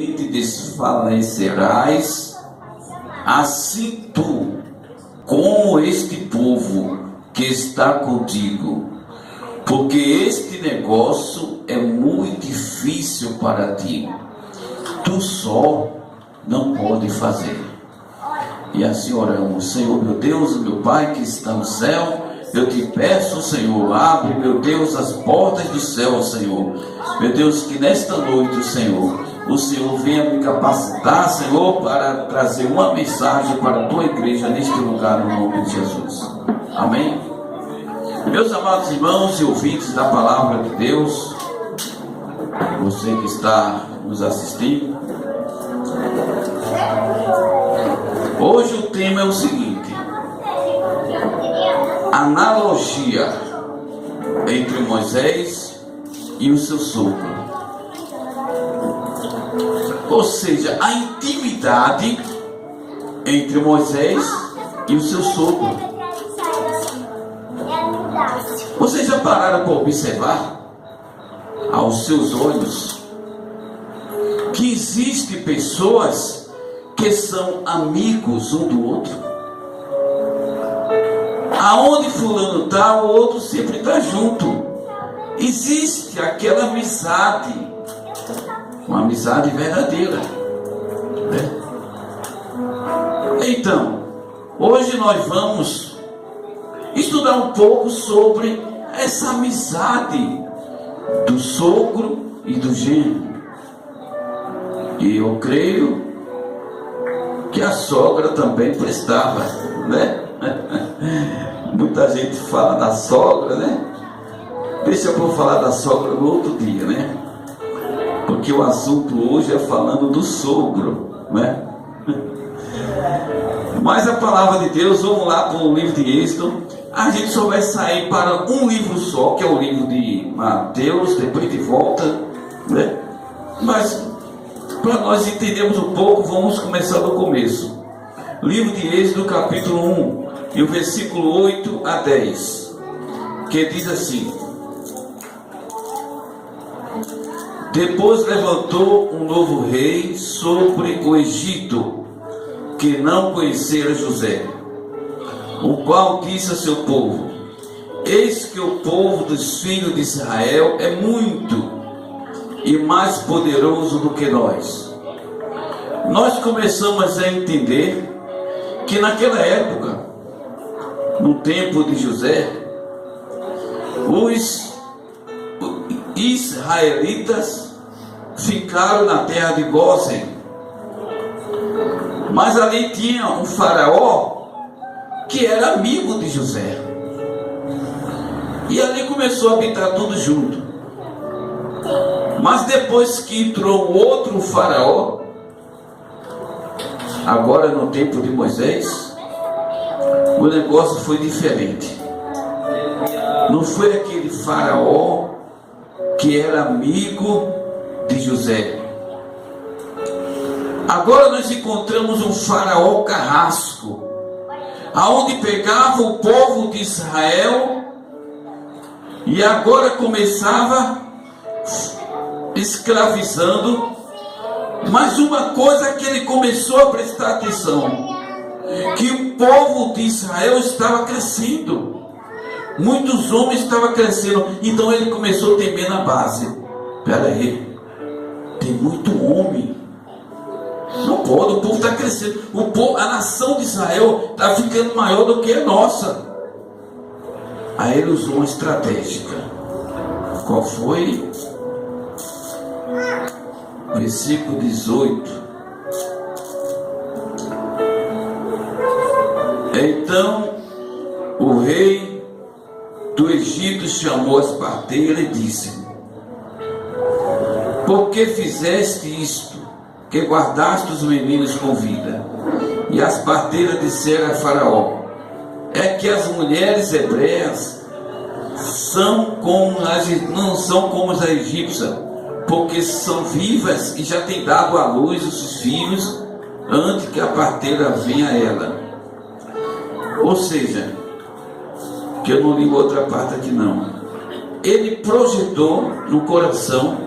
certamente desfalecerás, assim tu, como este povo que está contigo, porque este negócio é muito difícil para ti, tu só não pode fazer. E assim oramos. Senhor meu Deus, meu Pai que está no céu, eu te peço, Senhor, abre, meu Deus, as portas do céu, Senhor. Meu Deus, que nesta noite, Senhor, o Senhor venha me capacitar, Senhor, para trazer uma mensagem para a tua igreja neste lugar, no nome de Jesus. Amém? Meus amados irmãos e ouvintes da palavra de Deus, você que está nos assistindo, hoje o tema é o seguinte: analogia entre Moisés e o seu sogro. Ou seja, a intimidade entre Moisés e o seu sogro. Vocês já pararam para observar aos seus olhos que existem pessoas que são amigos um do outro? Aonde fulano está, o outro sempre está junto. Existe aquela amizade, uma amizade verdadeira, né? Então, hoje nós vamos estudar um pouco sobre essa amizade do sogro e do genro. E eu creio que a sogra também prestava, né? Muita gente fala da sogra, né? Deixa eu falar da sogra no outro dia, né? Porque o assunto hoje é falando do sogro, né? Mas a palavra de Deus, vamos lá para o livro de Êxodo. A gente só vai sair para um livro só, que é o livro de Mateus, depois de volta, né? Mas para nós entendermos um pouco, vamos começar do começo. Livro de Êxodo, capítulo 1, e o versículo 8 a 10, que diz assim: depois levantou um novo rei sobre o Egito, que não conhecera José, o qual disse a seu povo: eis que o povo dos filhos de Israel é muito e mais poderoso do que nós. Nós começamos a entender que naquela época, no tempo de José, os israelitas ficaram na terra de Gósen, mas ali tinha um faraó que era amigo de José, e ali começou a habitar tudo junto. Mas depois que entrou outro faraó, agora no tempo de Moisés, o negócio foi diferente. Não foi aquele faraó que era amigo de José. Agora nós encontramos um faraó carrasco, aonde pegava o povo de Israel e agora começava escravizando. Mas uma coisa que ele começou a prestar atenção, que o povo de Israel estava crescendo, muitos homens estavam crescendo. Então ele começou a temer na base: espera aí, tem muito homem, não pode, o povo está crescendo, a nação de Israel está ficando maior do que a nossa. Aí ele usou uma estratégia. Qual foi? Versículo 18. Então o rei do Egito chamou as parteiras e disse: por que fizeste isto, que guardaste os meninos com vida? E as parteiras disseram a Faraó: é que as mulheres hebreias não são como as egípcias, porque são vivas e já têm dado à luz os seus filhos antes que a parteira venha a ela. Ou seja, que eu não li outra parte aqui não, ele projetou no coração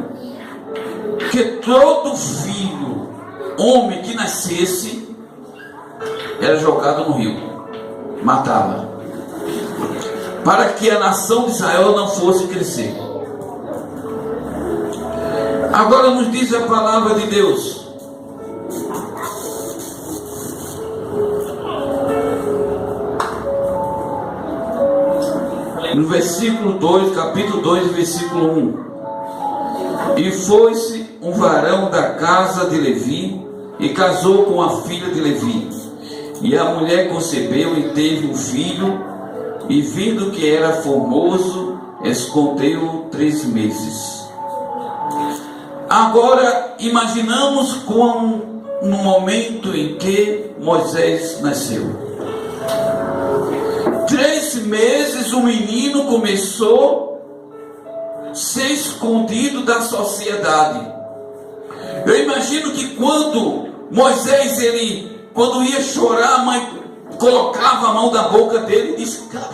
que todo filho homem que nascesse era jogado no rio, matava, para que a nação de Israel não fosse crescer. Agora nos diz a palavra de Deus, no versículo 2, capítulo 2, versículo 1. E foi-se um varão da casa de Levi, e casou com a filha de Levi. E a mulher concebeu e teve um filho, e vendo que era formoso, escondeu-o 3 meses. Agora imaginamos como no momento em que Moisés nasceu. 3 meses o menino começou a ser escondido da sociedade. Eu imagino que quando Moisés, quando ia chorar, a mãe colocava a mão na boca dele e disse: cala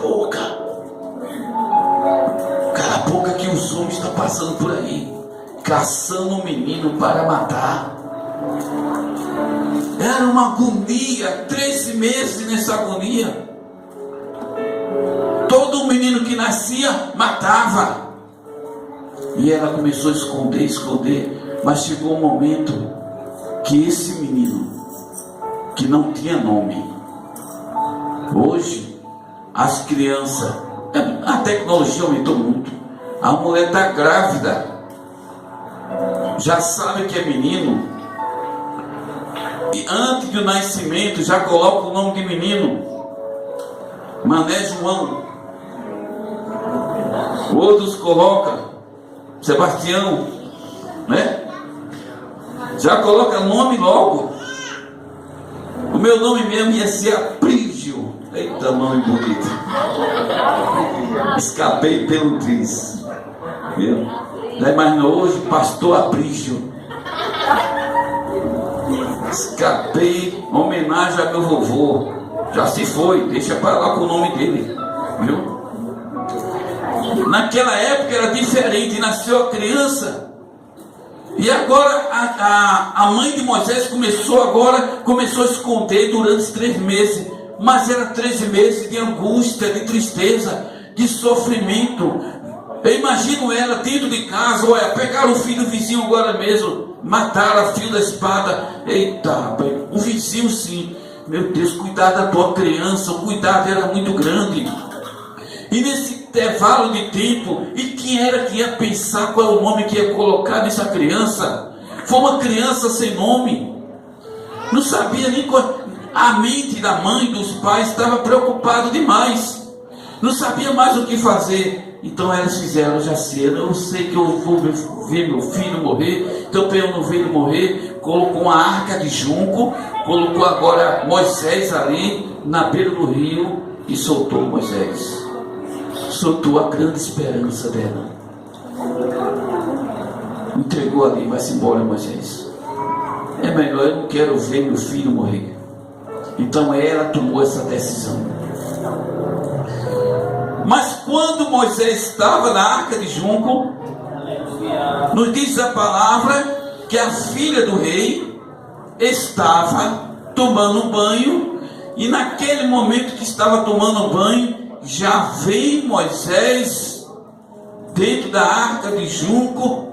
a boca que os homens estão passando por aí, caçando um menino para matar. Era uma agonia, 3 meses nessa agonia. Todo menino que nascia, matava. E ela começou a esconder, mas chegou um momento que esse menino, que não tinha nome, hoje, as crianças, a tecnologia aumentou muito, a mulher está grávida, já sabe que é menino, e antes do nascimento já coloca o nome de menino, Mané João, outros colocam Sebastião, né? Já coloca nome logo. O meu nome mesmo ia ser Aprígio. Eita, nome bonito. Escapei pelo triz. Viu? Já imaginou hoje, pastor Aprígio? Escapei, homenagem a meu vovô. Já se foi, deixa para lá com o nome dele. Viu? Naquela época era diferente, nasceu a criança. E agora a mãe de Moisés começou a esconder durante 3 meses. Mas era 13 meses de angústia, de tristeza, de sofrimento. Eu imagino ela dentro de casa, olha, pegaram o filho do vizinho agora mesmo, mataram a fio da espada. Eita, o vizinho sim. Meu Deus, cuidar da tua criança, o cuidado era muito grande. E nesse intervalo de tempo, e quem era que ia pensar qual é o nome que ia colocar nessa criança? Foi uma criança sem nome, não sabia nem qual. A mente da mãe, dos pais, estava preocupado demais, não sabia mais o que fazer. Então elas fizeram, já sei, eu sei que eu vou ver meu filho morrer, então para eu não ver ele morrer, colocou uma arca de junco, colocou agora Moisés ali na beira do rio e soltou Moisés. Soltou a grande esperança dela. Entregou ali, vai-se embora, Moisés. É melhor, eu não quero ver meu filho morrer. Então ela tomou essa decisão. Mas quando Moisés estava na arca de junco, nos diz a palavra que a filha do rei estava tomando um banho, e naquele momento que estava tomando um banho, já vem Moisés dentro da arca de junco.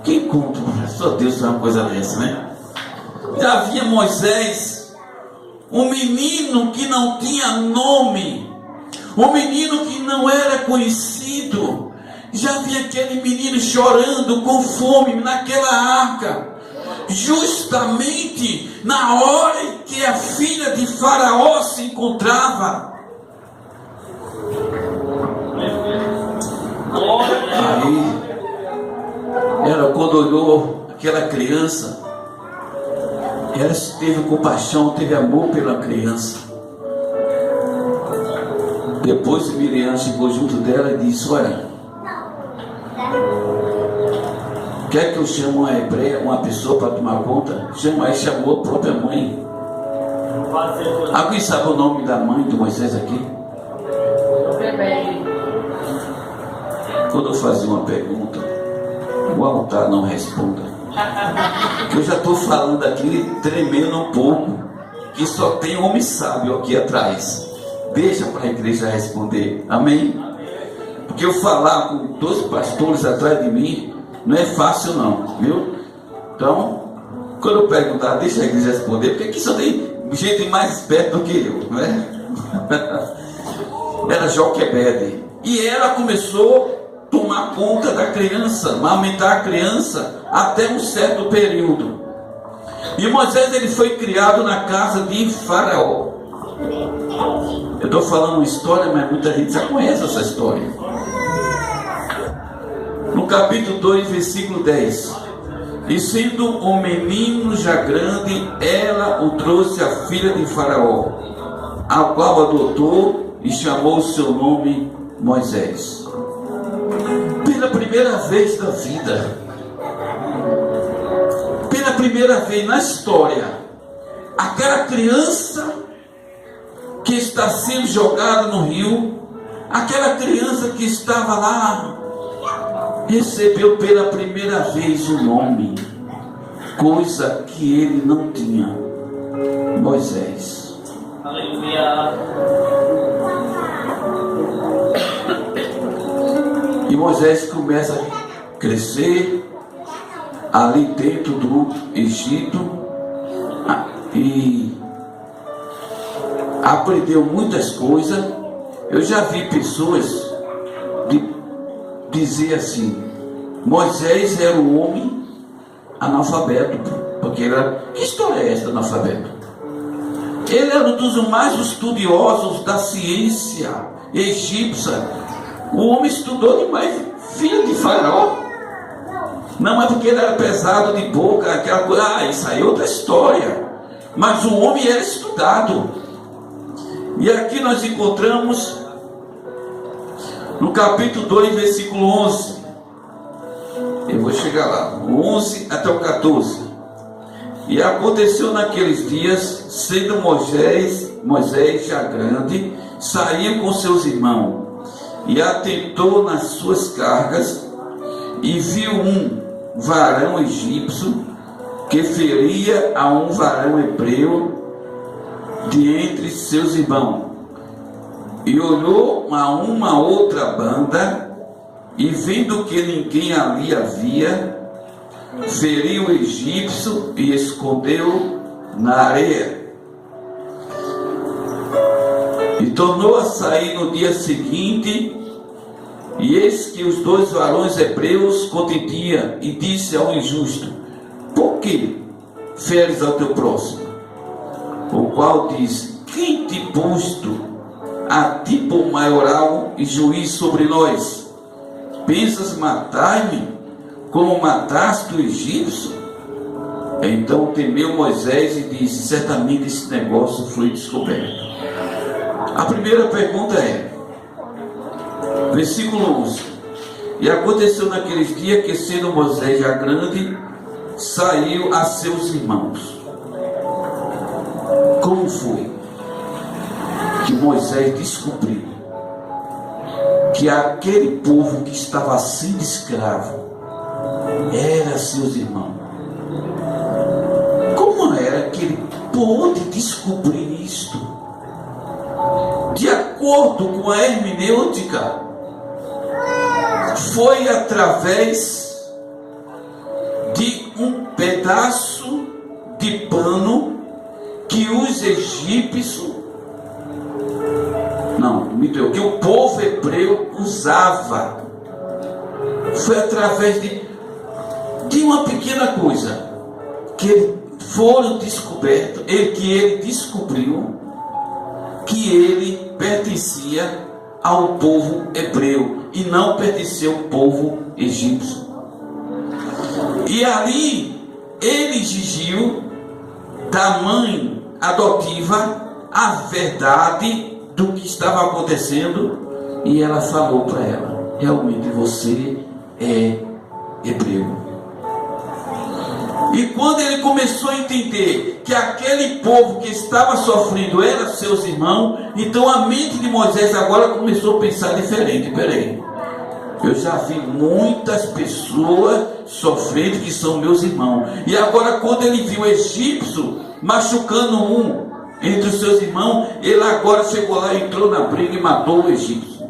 Quem conta? Só Deus sabe uma coisa dessa, né? Já havia Moisés, um menino que não tinha nome, um menino que não era conhecido. Já havia aquele menino chorando com fome naquela arca, justamente na hora em que a filha de Faraó se encontrava. Aí ela, quando olhou aquela criança, ela teve compaixão, teve amor pela criança. Depois Miriam chegou junto dela e disse: olha, quer que eu chame uma hebreia, uma pessoa para tomar conta? Chama, aí chamou a própria mãe. Alguém sabe o nome da mãe de Moisés aqui? Quando eu fazia uma pergunta, o altar não responda. Que eu já estou falando aqui, tremendo um pouco, que só tem homem sábio aqui atrás. Deixa para a igreja responder, amém? Porque eu falar com 12 pastores atrás de mim não é fácil não, viu? Então, quando eu perguntar, deixa a igreja responder, porque aqui só tem gente mais esperto do que eu, não é? Era Joquebede, e ela começou a tomar conta da criança, amamentar a criança até um certo período. E Moisés, ele foi criado na casa de Faraó. Eu estou falando uma história, mas muita gente já conhece essa história. No capítulo 2, versículo 10: E sendo um menino já grande, ela o trouxe à filha de Faraó, a qual adotou e chamou o seu nome Moisés. Pela primeira vez na vida, pela primeira vez na história, aquela criança que está sendo jogada no rio, aquela criança que estava lá, recebeu pela primeira vez o nome, coisa que ele não tinha: Moisés. Aleluia. E Moisés começa a crescer ali dentro do Egito e aprendeu muitas coisas. Eu já vi pessoas dizer assim: Moisés era um homem analfabeto, porque era, que história é essa, analfabeto? Ele era um dos mais estudiosos da ciência egípcia. O homem estudou demais, filho de Faraó. Não é porque ele era pesado de boca, aquela coisa, isso aí é outra história. Mas o homem era estudado. E aqui nós encontramos no capítulo 2, versículo 11. Eu vou chegar lá, 11 até o 14. E aconteceu naqueles dias, sendo Moisés já grande, saiu com seus irmãos e atentou nas suas cargas, e viu um varão egípcio que feria a um varão hebreu de entre seus irmãos, e olhou a uma outra banda, e vendo que ninguém ali havia, feriu o egípcio e escondeu na areia. E tornou a sair no dia seguinte, e eis que os dois varões hebreus contendiam, e disse ao injusto: Por que feres ao teu próximo? O qual disse: Quem te posto a ti por maioral e juiz sobre nós? Pensas matar-me como mataste o egípcio? Então temeu Moisés e disse: Certamente esse negócio foi descoberto. A primeira pergunta é, versículo 11: E aconteceu naqueles dias que, sendo Moisés já grande, saiu a seus irmãos. Como foi que Moisés descobriu que aquele povo que estava sendo escravo era seus irmãos? Como era que ele pôde descobrir isto? De acordo com a hermenêutica, foi através de um pedaço de pano que os egípcios, que o povo hebreu usava. Foi através de uma pequena coisa que eles foram descobertos, que ele descobriu que ele pertencia ao povo hebreu e não pertencia ao povo egípcio. E ali ele exigiu da mãe adotiva a verdade do que estava acontecendo, e ela falou para ela: realmente você é hebreu. E quando ele começou a entender que aquele povo que estava sofrendo era seus irmãos, então a mente de Moisés agora começou a pensar diferente. Peraí, Eu já vi muitas pessoas sofrendo que são meus irmãos. E agora, quando ele viu o egípcio machucando um entre os seus irmãos, ele agora chegou lá, entrou na briga e matou o egípcio.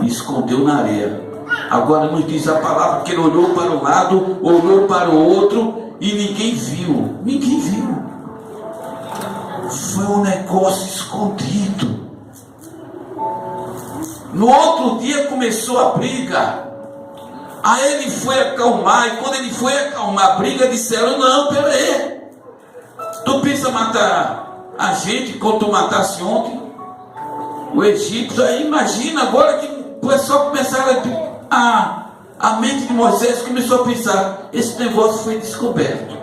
E escondeu na areia. Agora nos diz a palavra que ele olhou para um lado, olhou para o outro e ninguém viu. Ninguém viu. Foi um negócio escondido. No outro dia começou a briga. Aí ele foi acalmar. E quando ele foi acalmar a briga, disseram: não, peraí, tu pensa matar a gente como tu matasse ontem o egípcio? Aí imagina agora que o pessoal começaram a mente de Moisés começou a pensar: esse negócio foi descoberto.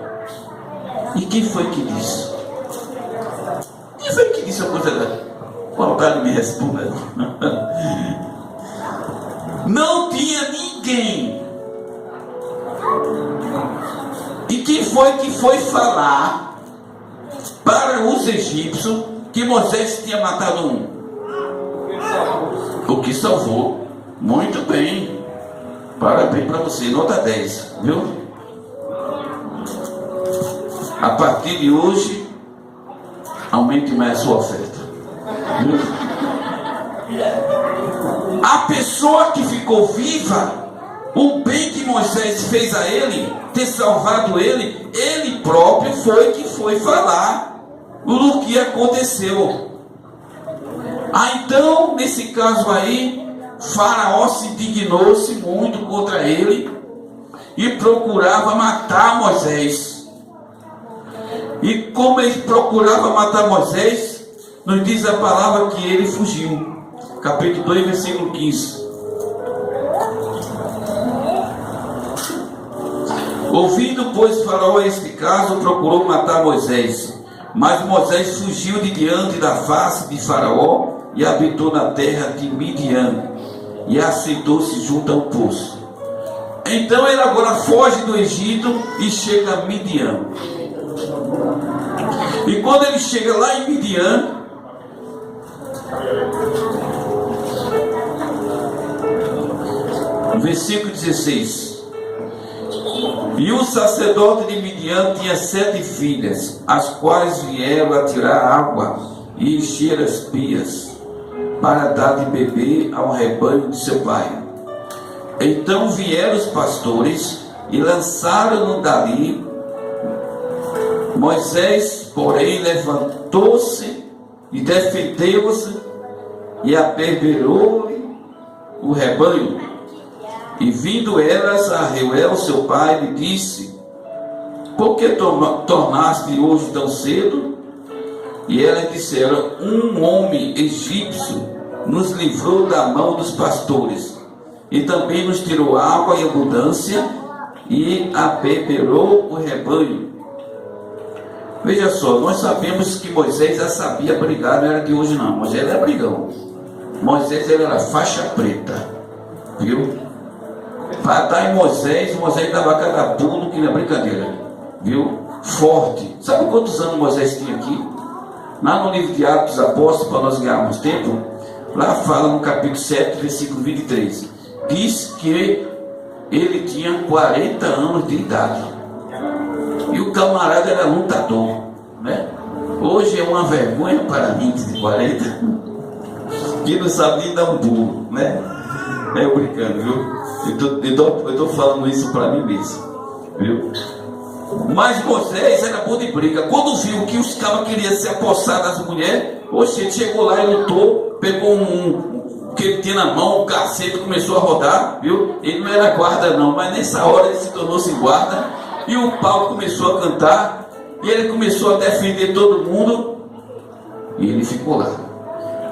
E quem foi que disse? Quem foi que disse a coisa dela? O cara me respondeu. Não tinha ninguém. E quem foi que foi falar para os egípcios que Moisés tinha matado um? O que salvou. Muito bem. Parabéns para você. Nota 10. Viu? A partir de hoje, aumente mais a sua oferta. A pessoa que ficou viva, o bem que Moisés fez a ele, ter salvado ele, ele próprio foi que foi falar do que aconteceu. Então, nesse caso aí, Faraó se indignou-se muito contra ele e procurava matar Moisés. E como ele procurava matar Moisés, nos diz a palavra que ele fugiu. Capítulo 2, versículo 15. Ouvindo, pois, Faraó este caso, procurou matar Moisés. Mas Moisés fugiu de diante da face de Faraó e habitou na terra de Midian e assentou-se junto ao poço. Então ele agora foge do Egito e chega a Midian. E quando ele chega lá em Midian, versículo 16: e o sacerdote de Midian tinha 7 filhas, as quais vieram a tirar água e encher as pias para dar de beber ao rebanho de seu pai. Então vieram os pastores e lançaram-no dali. Moisés, porém, levantou-se e defendeu-se e aperverou-lhe o rebanho. E vindo elas a Reuel, seu pai, lhe disse: por que tornaste hoje tão cedo? E elas disseram: um homem egípcio nos livrou da mão dos pastores, e também nos tirou água em abundância, e aperverou o rebanho. Veja só, nós sabemos que Moisés já sabia brigar, não era de hoje não. Moisés era brigão. Moisés ele era faixa preta, viu? Para dar em Moisés dava cada pulo que não é brincadeira, viu? Forte. Sabe quantos anos Moisés tinha aqui? Lá no livro de Atos dos Apóstolos, para nós ganharmos tempo, lá fala no capítulo 7, versículo 23, diz que ele tinha 40 anos de idade. E o camarada era lutador, né? Hoje é uma vergonha para mim de 40, que não sabe nem dar um pulo, né? É brincando, viu? Eu estou falando isso para mim mesmo, viu? Mas Moisés era bom de briga. Quando viu que os cabas queriam se apossar das mulheres, ele chegou lá e lutou, pegou um que ele tinha na mão, um cacete, começou a rodar, viu? Ele não era guarda não, mas nessa hora ele se tornou-se guarda. E o pau começou a cantar, e ele começou a defender todo mundo, e ele ficou lá.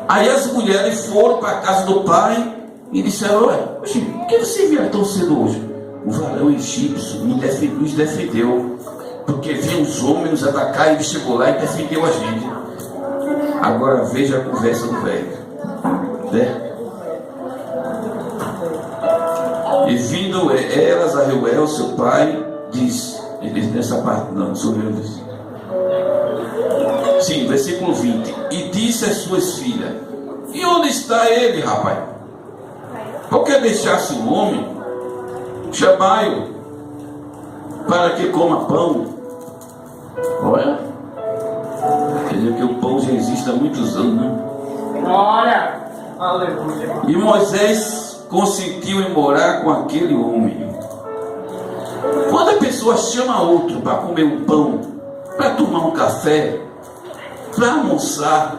Aí as mulheres foram para a casa do pai e disseram: olha, por que você vieram tão cedo hoje? O varão egípcio nos defendeu, porque vinham os homens nos atacar, e ele chegou lá e defendeu a gente. Agora veja a conversa do velho, né? E vindo elas a Reuel, seu pai, diz, ele nessa parte, não sou eu, diz. Sim, versículo 20. E disse às suas filhas: e onde está ele, rapaz? Porque deixasse o homem trabalho para que coma pão. Olha, quer dizer que o pão já existe há muitos anos, né? Glória, aleluia. E Moisés consentiu em morar com aquele homem. Quando a pessoa chama outro para comer um pão, para tomar um café, para almoçar,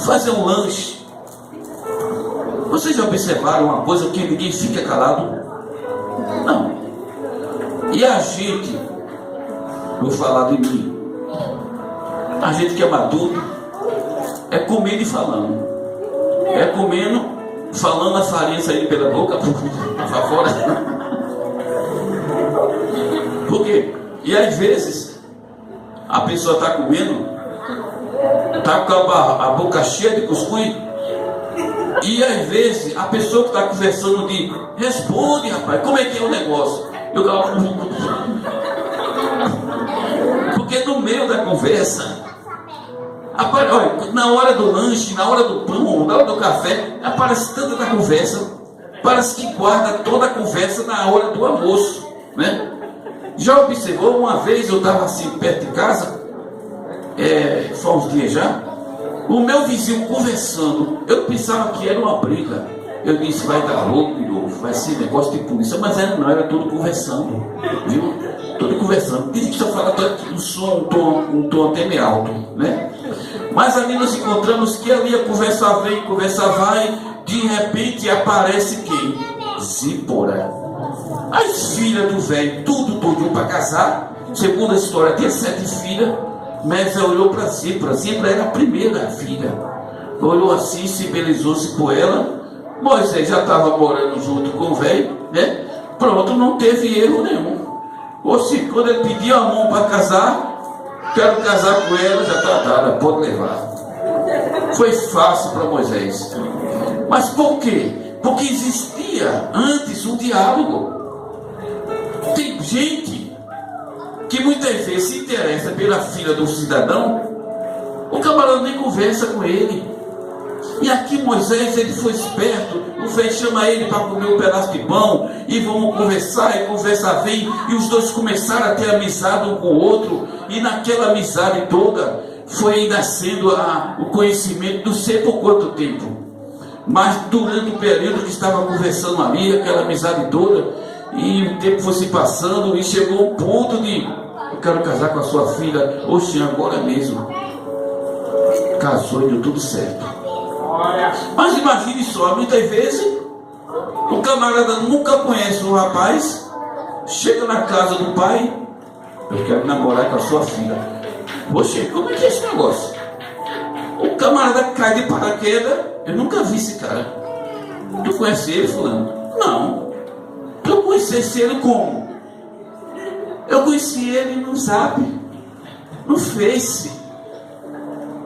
fazer um lanche, vocês já observaram uma coisa que ninguém fica calado? Não. E a gente, vou falar de mim, a gente que é maduro, é comendo e falando. É comendo, falando a farinha saindo pela boca para fora. Por quê? E às vezes a pessoa está comendo, está com a boca cheia de cuscuz, e às vezes a pessoa que está conversando diz: responde, rapaz, como é que é o negócio? Eu falo, porque no meio da conversa, olha, na hora do lanche, na hora do pão, na hora do café, aparece tanta da conversa, parece que guarda toda a conversa na hora do almoço, né? Já observou? Uma vez eu estava assim perto de casa, foi uns dias já, o meu vizinho conversando, eu pensava que era uma briga. Eu disse: vai dar louco de novo, vai ser negócio de polícia. Mas não, era tudo conversando, viu? Tudo conversando. Diz que está falando um som, um tom até meio alto, né? Mas ali nós encontramos que ali a conversa vem, conversa vai, de repente aparece quem? Zípora. As filhas do velho, tudo para casar. Segundo a história, tinha 7 filhas. Mas ela olhou para Zípora. Zípora era a primeira filha. Olhou assim, se embelezou-se por ela. Moisés já estava morando junto com o velho, né? Pronto, não teve erro nenhum. Ou se quando ele pediu a mão para casar, quero casar com ela, já está dada, pode levar. Foi fácil para Moisés. Mas por quê? Porque existia antes um diálogo. Tem gente que muitas vezes se interessa pela filha do cidadão, o camarada nem conversa com ele. E aqui Moisés, ele foi esperto. O velho chama ele para comer um pedaço de pão, e vamos conversar, e conversa vem, e os dois começaram a ter amizade um com o outro, e naquela amizade toda foi nascendo o conhecimento, não sei por quanto tempo, mas durante o período que estava conversando ali, aquela amizade toda, e o tempo foi se passando, e chegou um ponto de: eu quero casar com a sua filha. Oxe, agora mesmo. Casou e deu tudo certo. Mas imagine só, muitas vezes o camarada nunca conhece o rapaz, chega na casa do pai: eu quero namorar com a sua filha. Poxa, como é que é esse negócio? O camarada cai de paraquedas: eu nunca vi esse cara. Tu conhece ele, fulano? Não. Tu conhecesse ele como? Eu conheci ele no Zap, no Face.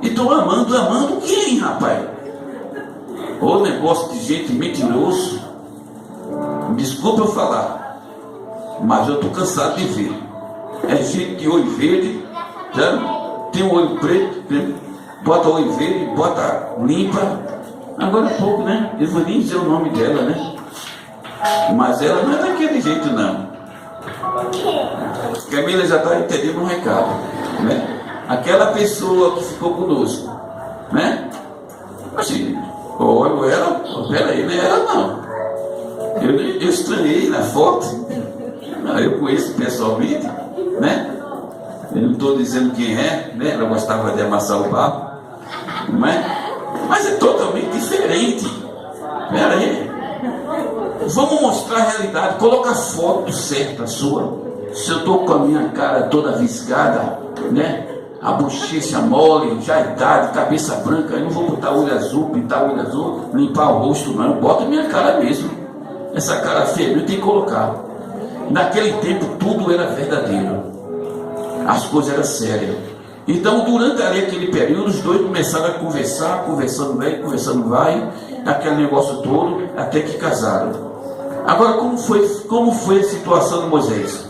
E estou amando quem, rapaz? Ô negócio de gente mentiroso. Desculpa eu falar, mas eu estou cansado de ver. É gente de olho verde, tá? Tem um olho preto, bota olho verde, bota limpa. Agora há pouco, né? Eu vou nem dizer o nome dela, né? Mas ela não é daquele jeito, não. Camila já está entendendo um recado, né? Aquela pessoa que ficou conosco, né? Assim, olha ela, peraí, não é ela não. Eu estranhei na foto. Não, eu conheço pessoalmente, né? Eu não estou dizendo quem é, né? Ela gostava de amassar o barro, não é? Mas é totalmente diferente. Peraí. Vamos mostrar a realidade. Coloca a foto certa sua. Se eu estou com a minha cara toda visgada, né? A bochecha mole, já idade, cabeça branca, eu não vou botar olho azul, pintar olho azul, limpar o rosto, não. Eu boto a minha cara mesmo. Essa cara feia, eu tenho que colocar. Naquele tempo tudo era verdadeiro. As coisas eram sérias. Então, durante ali aquele período, os dois começaram a conversar, conversando vem, conversando vai, aquele negócio todo, até que casaram. Agora, como foi a situação de Moisés?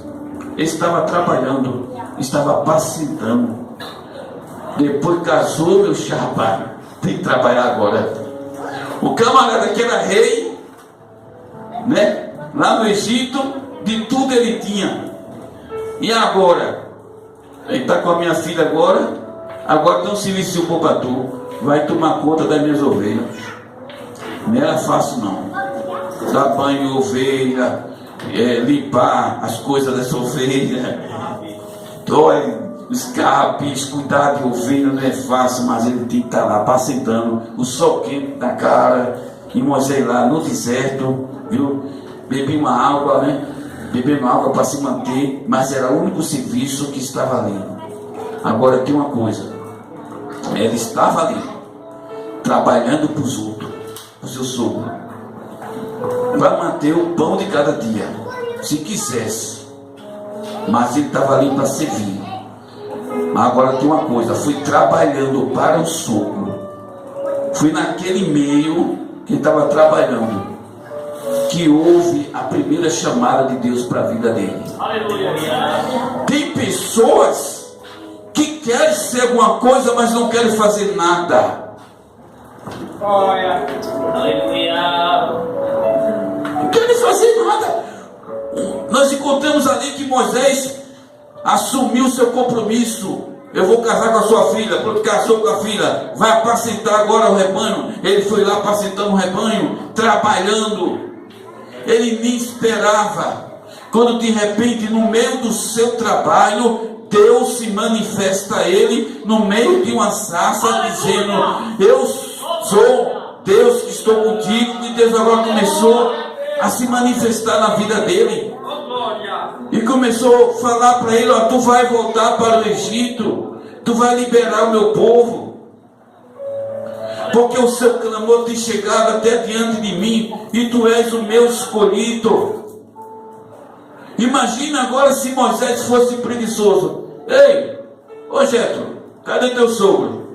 Ele estava trabalhando, estava apacentando. Depois casou, meu chapa, tem que trabalhar agora. O camarada que era rei, né? Lá no Egito, de tudo ele tinha. E agora? Ele está com a minha filha agora tem um serviço bom para tu. Vai tomar conta das minhas ovelhas. Não era fácil não. Dar banho em ovelha, limpar as coisas dessa ovelha, escapes, cuidar de ovelha não é fácil, mas ele tem que estar lá apacentando, o sol quente na cara, e Moisés lá no deserto, viu? Bebendo uma água, né? Bebendo água para se manter, mas era o único serviço que estava ali. Agora tem uma coisa, ele estava ali, trabalhando para os outros, para o seu sogro, para manter o pão de cada dia, se quisesse, mas ele estava ali para servir. Agora tem uma coisa, fui trabalhando para o sogro, fui naquele meio que estava trabalhando, que houve a primeira chamada de Deus para a vida dele. Aleluia. Tem pessoas que querem ser alguma coisa, mas não querem fazer nada. Olha. Aleluia. Não querem fazer nada. Nós encontramos ali que Moisés assumiu seu compromisso. Eu vou casar com a sua filha. Quando casou com a filha, vai apacentar agora o rebanho. Ele foi lá apacentando o rebanho, trabalhando. Ele nem esperava. Quando de repente, no meio do seu trabalho, Deus se manifesta a ele no meio de uma sarça, dizendo: eu sou Deus que estou contigo. E Deus agora começou a se manifestar na vida dele. E começou a falar para ele: ó, tu vai voltar para o Egito, tu vai liberar o meu povo, porque o seu clamor tem chegado até diante de mim, e tu és o meu escolhido. Imagina agora se Moisés fosse preguiçoso. Ei, ô Jetro, cadê teu sogro?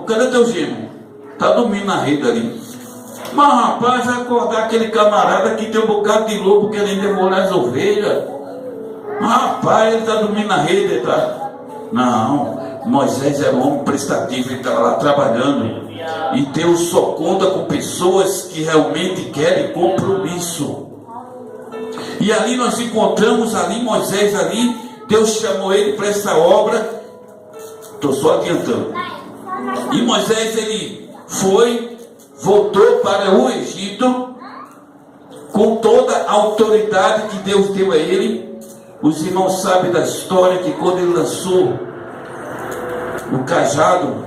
Cadê teu genro? Está dormindo na rede ali. Mas rapaz, vai acordar aquele camarada que tem um bocado de lobo querendo devorar as ovelhas. Rapaz, ele está dormindo na rede, tá? Não, Moisés era um homem prestativo, ele estava lá trabalhando. E Deus só conta com pessoas que realmente querem compromisso. E ali nós encontramos ali Moisés ali, Deus chamou ele para essa obra. Estou só adiantando. E Moisés ele voltou para o Egito com toda a autoridade que Deus deu a ele. Os irmãos sabem da história que quando ele lançou o cajado,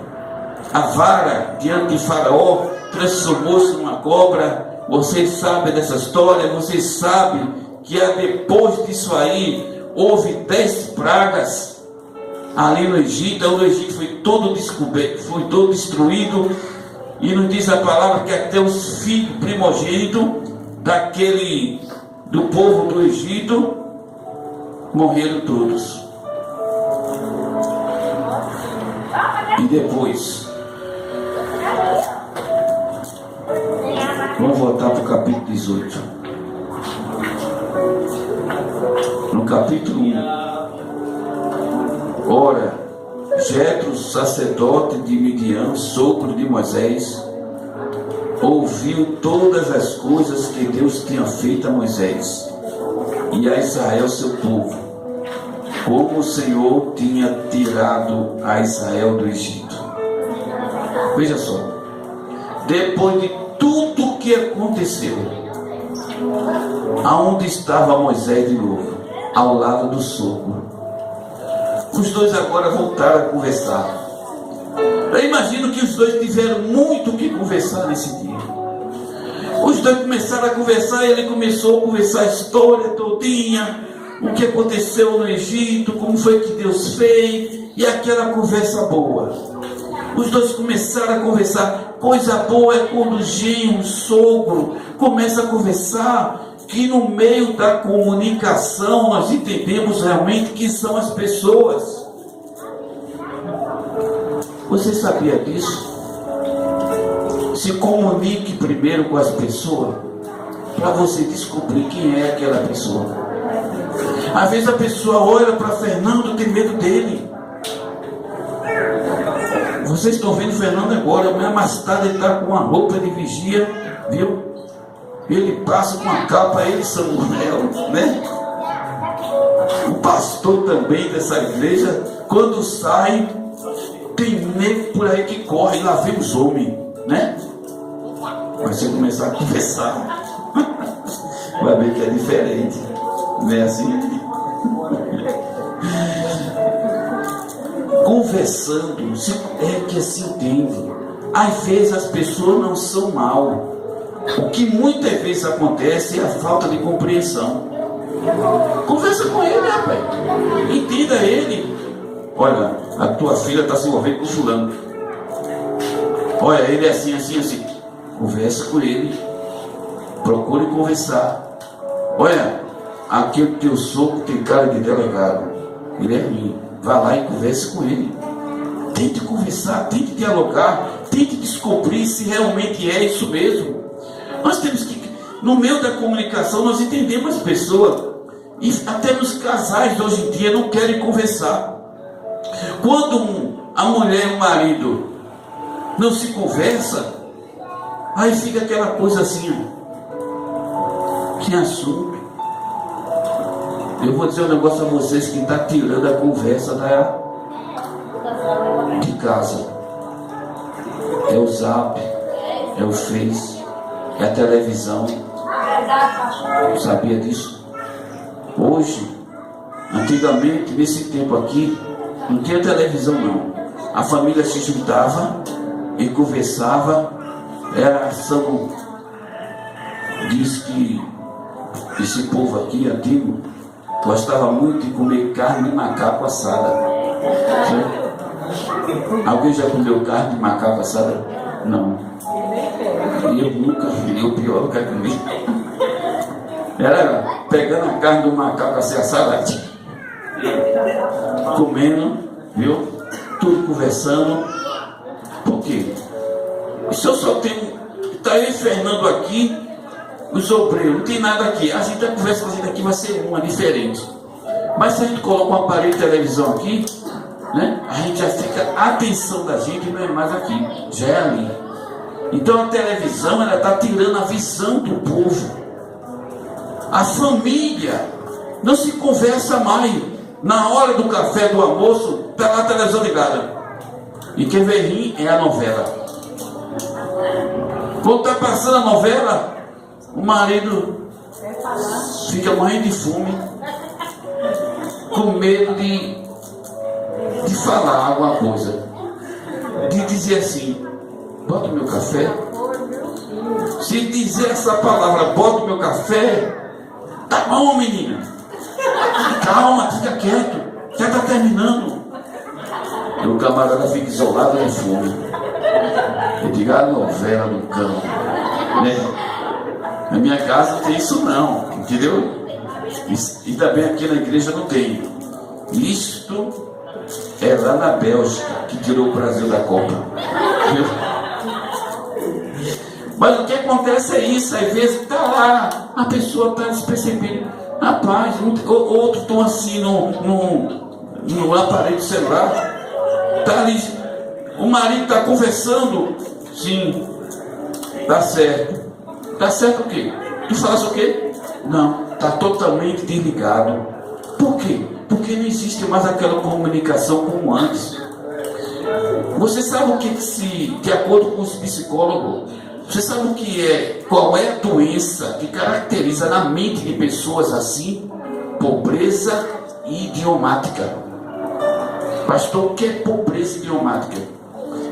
a vara diante de Faraó, transformou-se numa cobra. Vocês sabem dessa história, vocês sabem que depois disso aí houve 10 pragas ali no Egito. Então o Egito foi todo descoberto, foi todo destruído, e nos diz a palavra que até os filhos primogênitos do povo do Egito morreram todos. E depois, vamos voltar para o capítulo 18. No capítulo 1, ora, Jetro, sacerdote de Midian, sogro de Moisés, ouviu todas as coisas que Deus tinha feito a Moisés e a Israel seu povo, como o Senhor tinha tirado a Israel do Egito. Veja só, depois de tudo que aconteceu, aonde estava Moisés de novo? Ao lado do sogro. Os dois agora voltaram a conversar. Eu imagino que os dois tiveram muito o que conversar nesse dia. Os dois começaram a conversar, e ele começou a conversar a história todinha, o que aconteceu no Egito, como foi que Deus fez, e aquela conversa boa. Os dois começaram a conversar. Coisa boa é quando o genro, o sogro, começa a conversar, que no meio da comunicação nós entendemos realmente quem são as pessoas. Você sabia disso? Se comunique primeiro com as pessoas, para você descobrir quem é aquela pessoa. Às vezes a pessoa olha para Fernando, tem medo dele. Vocês estão vendo Fernando agora, mas mais tarde ele está com uma roupa de vigia, viu? ele passa com a capa, ele Samuel, né? O pastor também dessa igreja, quando sai, tem nego por aí que corre, lá vem os homens, né? Mas se eu começar a conversar, vai ver que é diferente, não é assim? Conversando, é que assim entende. Às vezes as pessoas não são mal. O que muitas vezes acontece é a falta de compreensão. Conversa com ele, rapaz. Entenda ele. Olha, a tua filha está se envolvendo com fulano. Olha, ele é assim, assim, assim. Conversa com ele. Procure conversar. Olha, aquele teu sogro tem cara de delegado. Ele é ruim. Vá lá e converse com ele. Tente conversar, tente dialogar, tente descobrir se realmente é isso mesmo. Nós temos que, no meio da comunicação, nós entendemos as pessoas. E até nos casais de hoje em dia não querem conversar. Quando a mulher e o marido não se conversa, aí fica aquela coisa assim, ó. Que assunto. Eu vou dizer um negócio a vocês que está tirando a conversa de casa. É o Zap, é o Face, é a televisão. Sabia disso? Hoje, antigamente, nesse tempo aqui, não tinha televisão não. A família se juntava e conversava. Era ação. Diz que esse povo aqui antigo gostava muito de comer carne de macaco assada. Alguém já comeu carne de macaco assada? Não. Eu nunca vi, o pior que eu comi. Era pegando a carne do macaco assim assada, comendo, viu? Tudo conversando. Por quê? Se eu só tenho. Está eu e Fernando aqui, os obreiros, não tem nada aqui. A gente conversa fazendo aqui, vai ser uma diferente. Mas se a gente coloca um aparelho de televisão aqui, né, a gente já fica, a atenção da gente não é mais aqui, já é ali. Então a televisão, ela está tirando a visão do povo. A família não se conversa mais. Na hora do café, do almoço, está lá a televisão ligada. E quem vem rir é a novela. Quando está passando a novela, o marido fica morrendo de fome, com medo de falar alguma coisa, de dizer assim: bota o meu café. Se dizer essa palavra, bota o meu café, tá bom, menina, calma, fica quieto, já está terminando. E o camarada fica isolado com fome. Eu digo, a novela do cão, né? Na minha casa não tem isso não, entendeu? E também aqui na igreja não tem. Isto é lá na Bélgica que tirou o Brasil da Copa, viu? Mas o que acontece é isso, às vezes está lá, a pessoa está despercebendo. Rapaz, outros estão assim no aparelho celular, está ali, o marido está conversando, sim, tá certo. Tá certo o quê? Tu faz o quê? Não, está totalmente desligado. Por quê? Porque não existe mais aquela comunicação como antes. Você sabe o que de acordo com os psicólogos, você sabe o que é, qual é a doença que caracteriza na mente de pessoas assim? Pobreza idiomática. Pastor, o que é pobreza idiomática?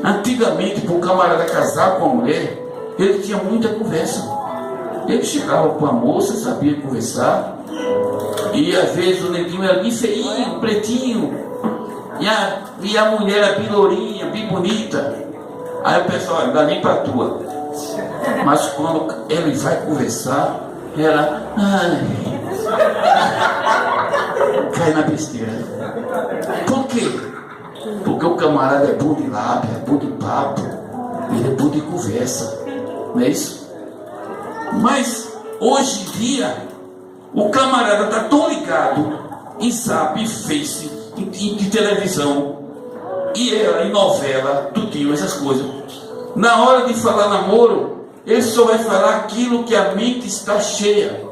Antigamente, para o camarada casar com a mulher, ele tinha muita conversa. Ele chegava com a moça, sabia conversar, e às vezes o neguinho era bem feinho, pretinho, e a mulher era bem lourinha, bem bonita. Aí o pessoal, não dá nem para tua. Mas quando ele vai conversar, ela cai na besteira. Por quê? Porque o camarada é bom de lábia, é bom de papo, ele é bom de conversa, não é isso? Mas hoje em dia o camarada está tão ligado em Zap, Face, em televisão, e ela em novela, tudinho, essas coisas. Na hora de falar namoro, ele só vai falar aquilo que a mente está cheia.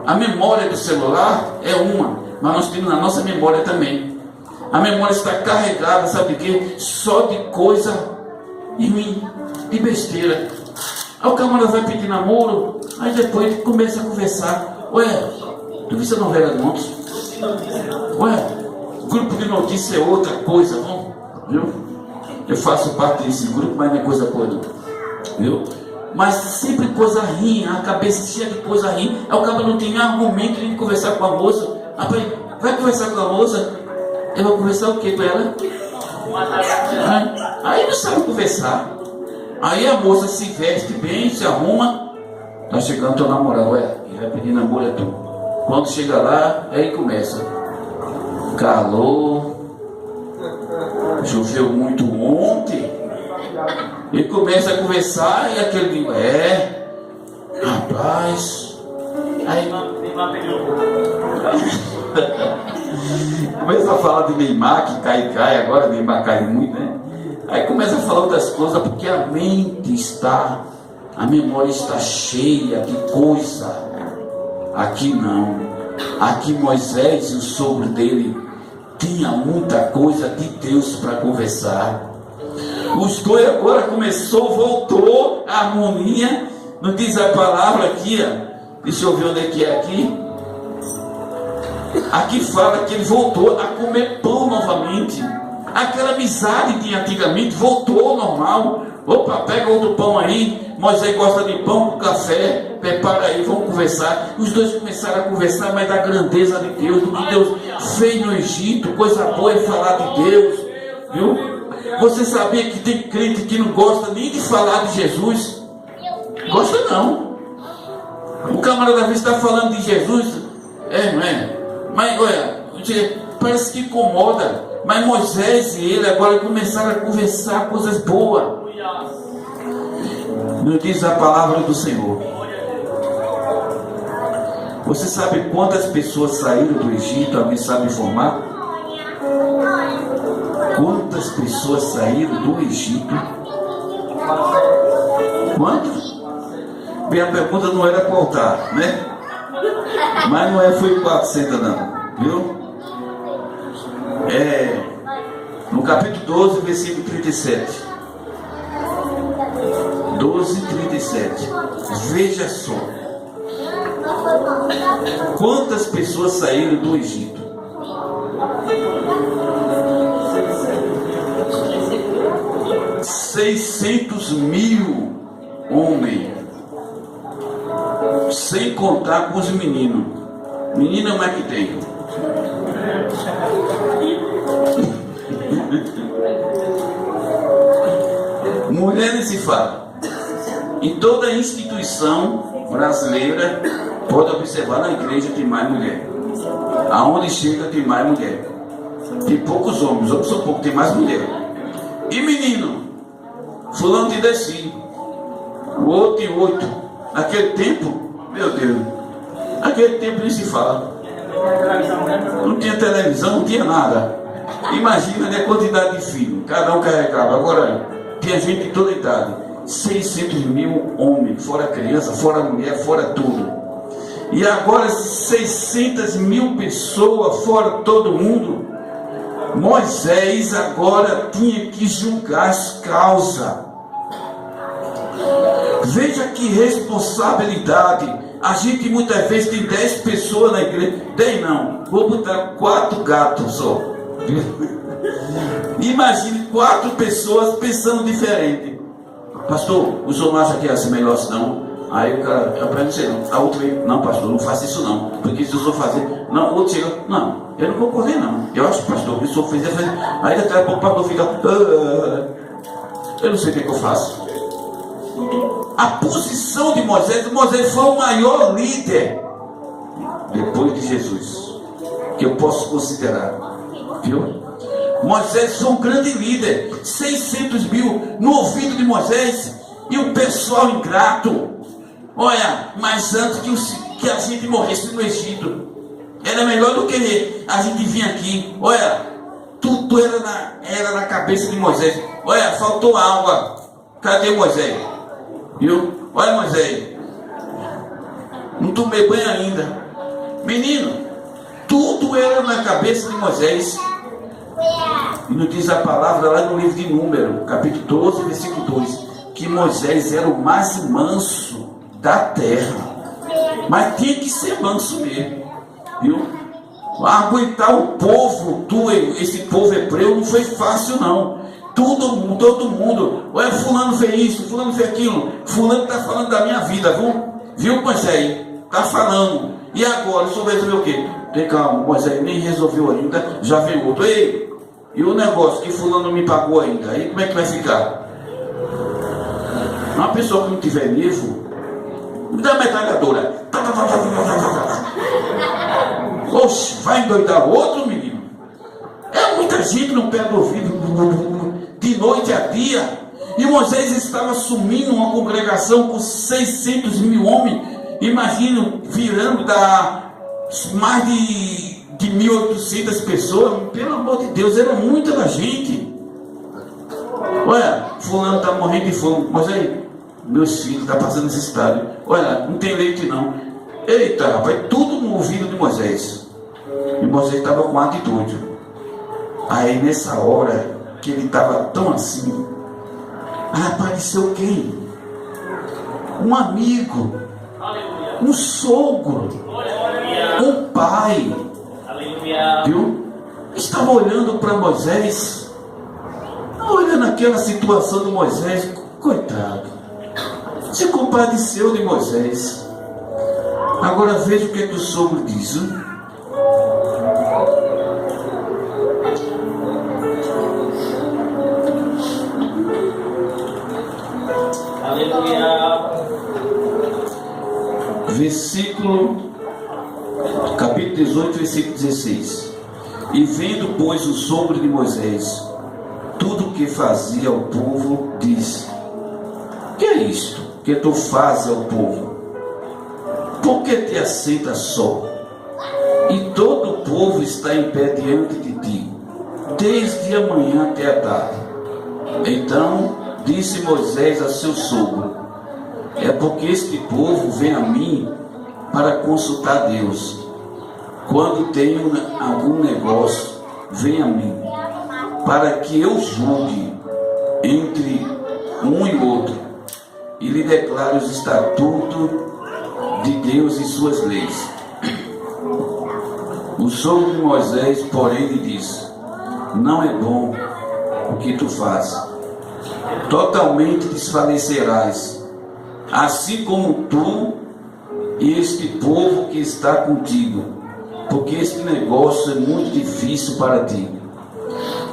A memória do celular é uma, mas nós temos na nossa memória também. A memória está carregada, sabe de quê? Só de coisa ruim, de besteira. Aí o camarada vai pedir namoro, aí depois ele começa a conversar. Ué, tu viu a novela de ontem? Ué, grupo de notícias é outra coisa, não? Viu? Eu faço parte desse grupo, mas não é coisa boa, não. Viu? Mas sempre coisa ruim, a cabeça cheia de coisa ruim. Aí o cara não tem argumento de conversar com a moça. Rapaz, vai conversar com a moça? Eu vou conversar o que com ela? Aí não sabe conversar. Aí a moça se veste bem, se arruma. Tá chegando teu namorado, ué, ele vai pedir namoro é tu. Quando chega lá, aí começa. Calor, choveu muito ontem. E começa a conversar e aquele rapaz. Aí começa a falar de Neymar, que cai, agora Neymar cai muito, né? Aí começa a falar outras coisas, porque a memória está cheia de coisa. Aqui não. Aqui Moisés e o sogro dele tinha muita coisa de Deus para conversar. Os dois agora voltou a harmonia. Não diz a palavra aqui, ó. Deixa eu ver onde é que é aqui. Aqui fala que ele voltou a comer pão novamente. Aquela amizade de antigamente voltou ao normal. Opa, pega outro pão aí. Moisés gosta de pão com café. Prepara aí, vamos conversar. Os dois começaram a conversar, mas da grandeza de Deus, do que Deus fez no Egito. Coisa boa é falar de Deus, viu? Você sabia que tem crente que não gosta nem de falar de Jesus? Gosta não. O camarada está falando de Jesus, não é? Mas olha, parece que incomoda. Mas Moisés e ele agora começaram a conversar coisas boas. Não diz a palavra do Senhor. Você sabe quantas pessoas saíram do Egito? Alguém sabe informar? Quantas pessoas saíram do Egito? Quantos? Bem, a pergunta não era para altar, né? Mas não foi 400 não, viu? No capítulo 12, versículo 37. 12:37. Veja só. Quantas pessoas saíram do Egito? 600.000 homens. Sem contar com os meninos. Menino é mais que tem. Mulheres se fala. Em toda instituição brasileira, pode observar, na igreja tem mais mulher. Aonde chega tem mais mulher. Tem poucos homens, homens são poucos, tem mais mulher. E menino, fulano tem 10, o outro tem 8. Naquele tempo, meu Deus, naquele tempo nem se fala. Não tinha televisão, não tinha nada. Imagina a quantidade de filhos, cada um carregava. Agora, tinha gente de toda idade. 600.000 homens, fora criança, fora mulher, fora tudo. E agora 600.000 pessoas, fora todo mundo. Moisés agora tinha que julgar as causas. Veja que responsabilidade. A gente muitas vezes tem 10 pessoas na igreja. 10 não, vou botar 4 gatos só. Imagine 4 pessoas pensando diferente. Pastor, o senhor não acha que é assim melhor assim não? Aí o cara, eu não sei não. A outra vez, não pastor, não faça isso não. Porque se o senhor fazer, não, o outro chega, não, eu não vou correr não. Eu acho, pastor, que o senhor fez. Aí daqui a pouco o pastor fica, eu não sei o que eu faço. A posição de Moisés foi o maior líder depois de Jesus que eu posso considerar, viu? Moisés foi um grande líder. 600.000 no ouvido de Moisés. E o pessoal ingrato. Olha, mas antes que a gente morresse no Egito, era melhor do que a gente vir aqui. Olha, tudo era na cabeça de Moisés. Olha, faltou água. Cadê Moisés? Viu? Olha, Moisés, não tomei banho ainda. Menino, tudo era na cabeça de Moisés. E nos diz a palavra lá no livro de Número, capítulo 12, versículo 2, que Moisés era o mais manso da terra. Mas tinha que ser manso mesmo, viu? Aguentar o povo, esse povo hebreu, não foi fácil não. Todo mundo, olha, fulano fez isso, fulano fez aquilo, fulano está falando da minha vida, viu Moisés? Está falando. E agora, isso vai resolver o quê? Tem calma, Moisés nem resolveu ainda, já vem outro. Ei, e o negócio que fulano não me pagou ainda, aí como é que vai ficar? Uma pessoa que não tiver nervo, me dá metralhadora. Oxe, vai endoidar outro, menino? É muita gente no pé do ouvido, de noite a dia. E Moisés estava assumindo uma congregação com 600 mil homens. Imagina, virando da mais de 1.800 pessoas. Pelo amor de Deus, era muita gente. Olha, fulano está morrendo de fome. Moisés, meus filhos estão passando necessidade. Olha, não tem leite não. Eita, rapaz, tudo no ouvido de Moisés. E Moisés estava com atitude. Aí nessa hora que ele estava tão assim, apareceu quem? Um amigo, um sogro, um pai, viu? Estava olhando para Moisés, olhando aquela situação de Moisés, coitado, se compadeceu de Moisés. Agora veja o que o sogro diz, hein? Capítulo 18, versículo 16. E vendo, pois, o sogro de Moisés tudo o que fazia ao povo, disse: que é isto que tu fazes ao povo? Por que te aceita só? E todo o povo está em pé diante de ti, desde a manhã até a tarde. Então disse Moisés a seu sogro: é porque este povo vem a mim para consultar Deus. Quando tenho algum negócio, vem a mim, para que eu julgue entre um e outro, e lhe declare os estatutos de Deus e suas leis. O sogro de Moisés, porém, lhe disse: não é bom o que tu fazes, totalmente desfalecerás, assim como tu e este povo que está contigo, porque este negócio é muito difícil para ti.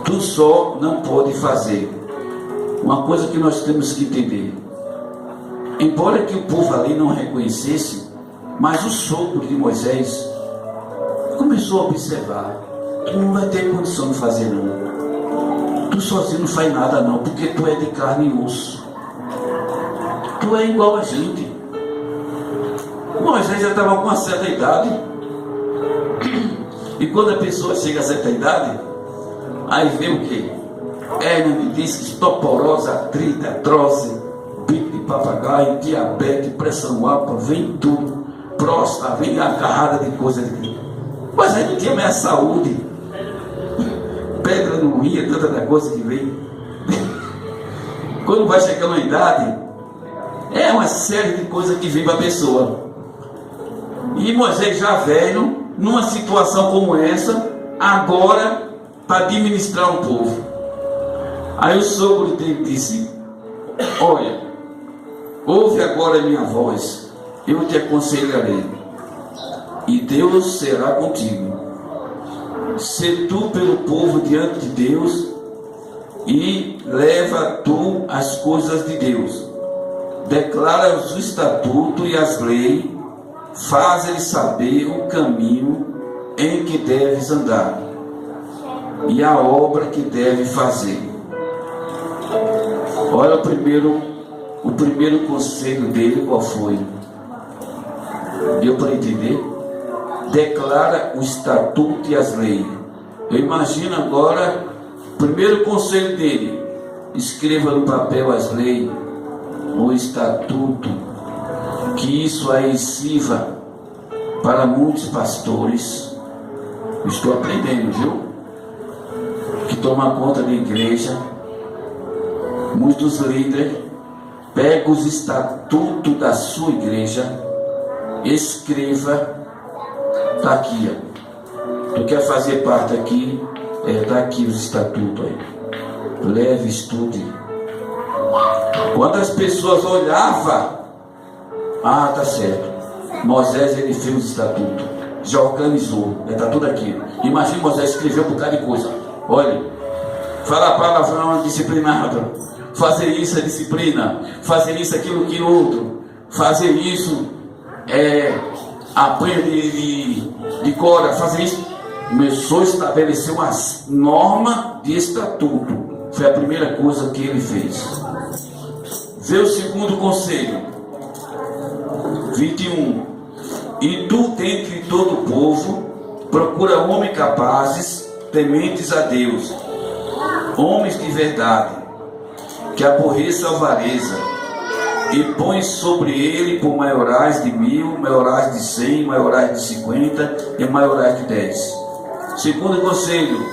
Tu só não pode fazer. Uma coisa que nós temos que entender: embora que o povo ali não reconhecesse, mas o sogro de Moisés começou a observar: tu não vai ter condição de fazer não, tu sozinho não faz nada não, porque tu é de carne e osso, tu é igual a gente. Moisés já estava com uma certa idade, e quando a pessoa chega a certa idade, aí vem o que? Hérnia de disco, osteoporose, artrite, artrose, bico de papagaio, diabetes, pressão alta, vem tudo, próstata, vem a carrada de coisa aqui. Mas aí não tinha mais saúde, pedra no rio, tanta coisa que vem. Quando vai chegando a idade, é uma série de coisas que vem para a pessoa. E Moisés já velho, numa situação como essa, agora para administrar um povo. Aí o sogro dele disse: olha, ouve agora a minha voz, eu te aconselharei, e Deus será contigo. Se tu pelo povo diante de Deus, e leva tu as coisas de Deus, declara os estatutos e as leis, faz ele saber o caminho em que deves andar e a obra que deve fazer. Olha o primeiro conselho dele, qual foi? Deu para entender? Declara o estatuto e as leis. Eu imagino agora, o primeiro conselho dele: escreva no papel as leis, o estatuto que isso aí sirva para muitos pastores. Estou aprendendo, viu? Que toma conta da igreja. Muitos líderes pegam os estatutos da sua igreja, escreva, está aqui, ó. Tu quer fazer parte aqui? Está aqui os estatutos aí. Leve, estude. Quando as pessoas olhavam, tá certo. Moisés, ele fez os estatutos, já organizou, está tudo aqui. Imagina Moisés escreveu um bocado de coisa. Olha, falar palavrão disciplinado, fazer isso é disciplina, fazer isso, aquilo, outro, fazer isso aprende de cora, fazer isso. Começou a estabelecer uma norma de estatuto. Foi a primeira coisa que ele fez. Vê o segundo conselho, 21. E tu, dentre todo o povo, procura homens capazes, tementes a Deus, homens de verdade, que aborreça a avareza, e põe sobre ele por maiorais de 1000, maiorais de 100, maiorais de 50 e maiorais de 10. Segundo conselho,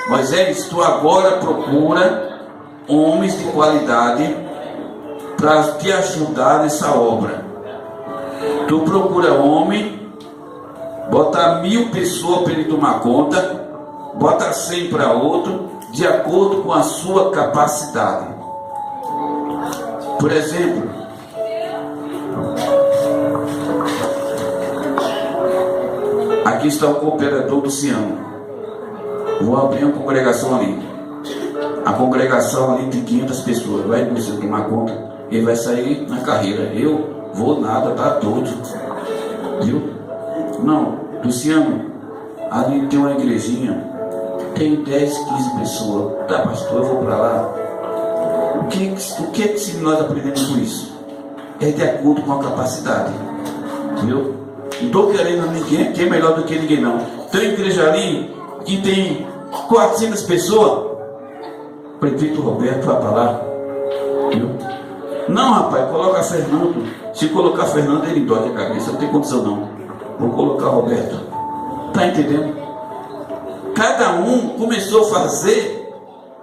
Moisés, tu agora procura homens de qualidade para te ajudar nessa obra. Tu procura homem, bota 1000 pessoas para ele tomar conta, bota 100 para outro, de acordo com a sua capacidade. Por exemplo, aqui está o cooperador do Sião. Vou abrir uma congregação ali. A congregação ali tem 500 pessoas. Vai você tomar conta. Ele vai sair na carreira. Eu vou nada, tá todo. Viu? Não, Luciano, ali tem uma igrejinha. Tem 10, 15 pessoas. Tá, pastor, eu vou para lá. O que nós aprendemos com isso? É de acordo com a capacidade. Viu? Não estou querendo ninguém que é melhor do que ninguém, não. Tem uma igreja ali que tem 400 pessoas. Prefeito Roberto vai para lá. Viu? Não, rapaz, coloca Fernando. Se colocar Fernando, ele dói a cabeça. Não tem condição, não. Vou colocar Roberto. Está entendendo? Cada um começou a fazer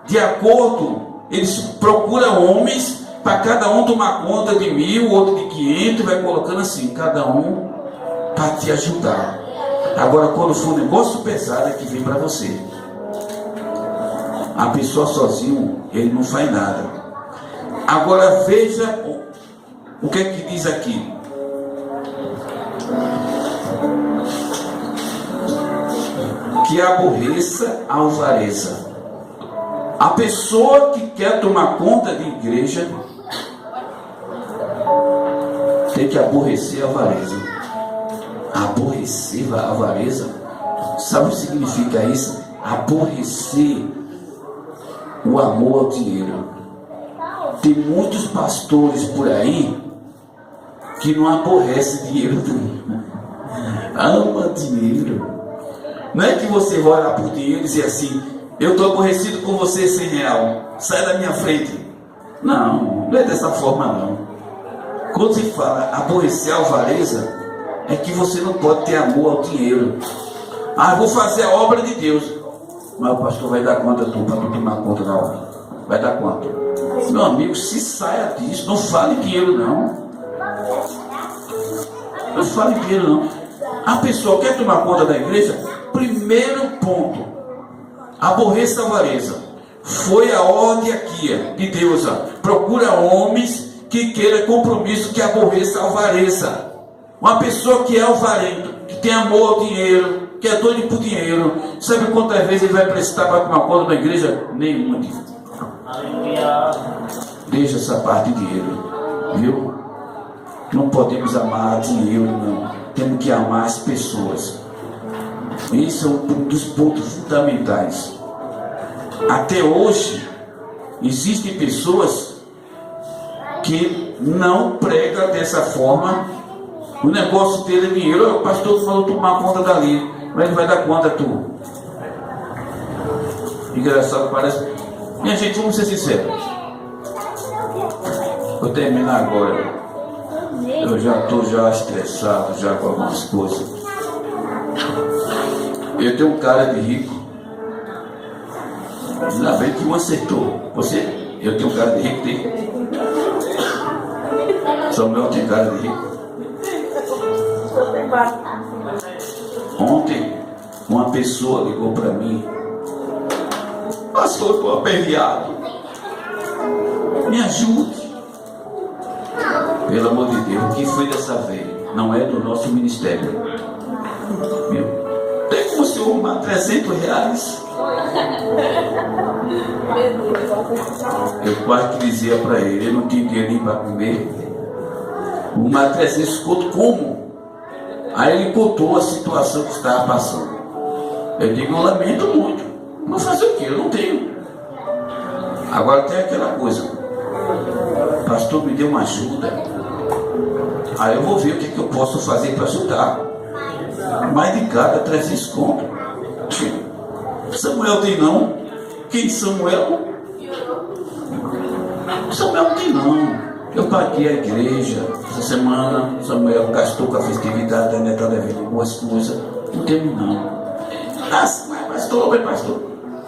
de acordo. Eles procuram homens para cada um tomar conta de 1000, outro de 500, vai colocando assim, cada um para te ajudar. Agora, quando for um negócio pesado, é que vem para você. A pessoa sozinho, ele não faz nada. Agora veja o que é que diz aqui. Que aborreça a avareza. A pessoa que quer tomar conta de igreja tem que aborrecer a avareza. Aborrecer a avareza, sabe o que significa isso? Aborrecer o amor ao dinheiro. Tem muitos pastores por aí que não aborrecem dinheiro, ama dinheiro. Não é que você vai olhar por dinheiro e dizer assim: eu estou aborrecido com você, R$100, sai da minha frente. Não, não é dessa forma, não. Quando se fala aborrecer a avareza, é que você não pode ter amor ao dinheiro. Eu vou fazer a obra de Deus. Mas o pastor vai dar conta para tu tomar conta da obra. Vai dar conta. Meu amigo, se saia disso. Não fale dinheiro, não. Não fale dinheiro, não. A pessoa quer tomar conta da igreja? Primeiro ponto, aborreça a avareza. Foi a ordem aqui de Deus. Procura homens que queiram compromisso, que aborreça a avareza. Uma pessoa que é avarento, que tem amor ao dinheiro, que é doido por dinheiro, sabe quantas vezes ele vai prestar para tomar conta da igreja? Nenhuma. Deixa essa parte de dinheiro, viu? Não podemos amar dinheiro, não. Temos que amar as pessoas. Esse é um dos pontos fundamentais. Até hoje, existem pessoas que não pregam dessa forma. O negócio dele é dinheiro. O pastor falou tomar conta dali, mas ele vai dar conta tu. Engraçado, parece. Minha gente, vamos ser sinceros. Vou terminar agora. Eu já estou estressado já com algumas coisas. Eu tenho um cara de rico. Ainda bem que um acertou. Você? Eu tenho um cara de rico, tem? Samuel tem cara de rico. Ontem, uma pessoa ligou para mim. Pastor, estou aperreado. Me ajude. Pelo amor de Deus, o que foi dessa vez? Não é do nosso ministério. Meu, tem como o senhor arrumar R$300? Eu quase que dizia para ele, não tinha dinheiro nem para comer. Arrumar 300 conto como? Aí ele contou a situação que estava passando. Eu digo, eu lamento muito. Mas fazer o quê? Eu não tenho. Agora tem aquela coisa. Pastor, me deu uma ajuda. Aí eu vou ver o que eu posso fazer para ajudar. Mais de cada 300 conto. Samuel tem não? Quem Samuel? Samuel não tem não. Eu paguei a igreja. Essa semana Samuel gastou com a festividade da neta devendo algumas coisas. Não tenho não. Mas pastor,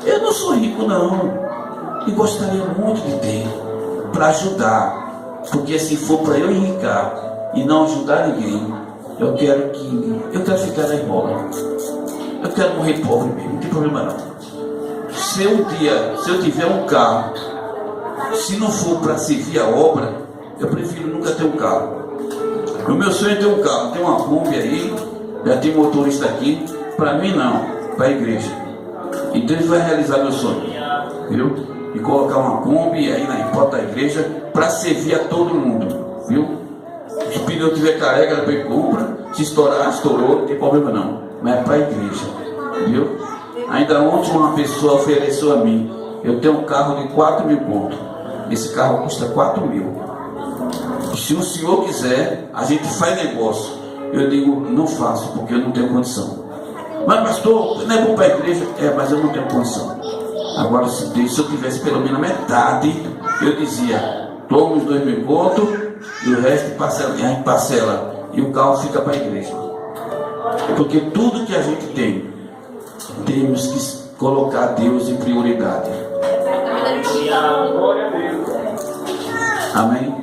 eu não sou rico não. E gostaria muito de ter para ajudar. Porque se for para eu enricar e não ajudar ninguém, eu quero ficar na esmola. Eu quero morrer pobre mesmo, não tem problema não. Se eu tiver um carro, se não for para servir a obra, eu prefiro nunca ter um carro. O meu sonho é ter um carro, tem uma Kombi aí, já tem motorista aqui. Para mim não, para a igreja. Então ele vai realizar meu sonho, viu? E colocar uma Kombi aí na porta da igreja para servir a todo mundo, viu? Se o pneu tiver carrega, depois compra. Se estourar, estourou, não tem problema não. Mas é para a igreja, viu? Ainda ontem uma pessoa ofereceu a mim. Eu tenho um carro de 4 mil contos. Esse carro custa 4 mil. Se o senhor quiser, a gente faz negócio. Eu digo, não faço, porque eu não tenho condição. Mas pastor, não é bom para a igreja? É, mas eu não tenho condição. Agora, se eu tivesse pelo menos metade, eu dizia, toma os 2 mil contos e o resto parcela, a gente parcela. E o carro fica para a igreja. Porque tudo que a gente tem, temos que colocar Deus em prioridade. Amém?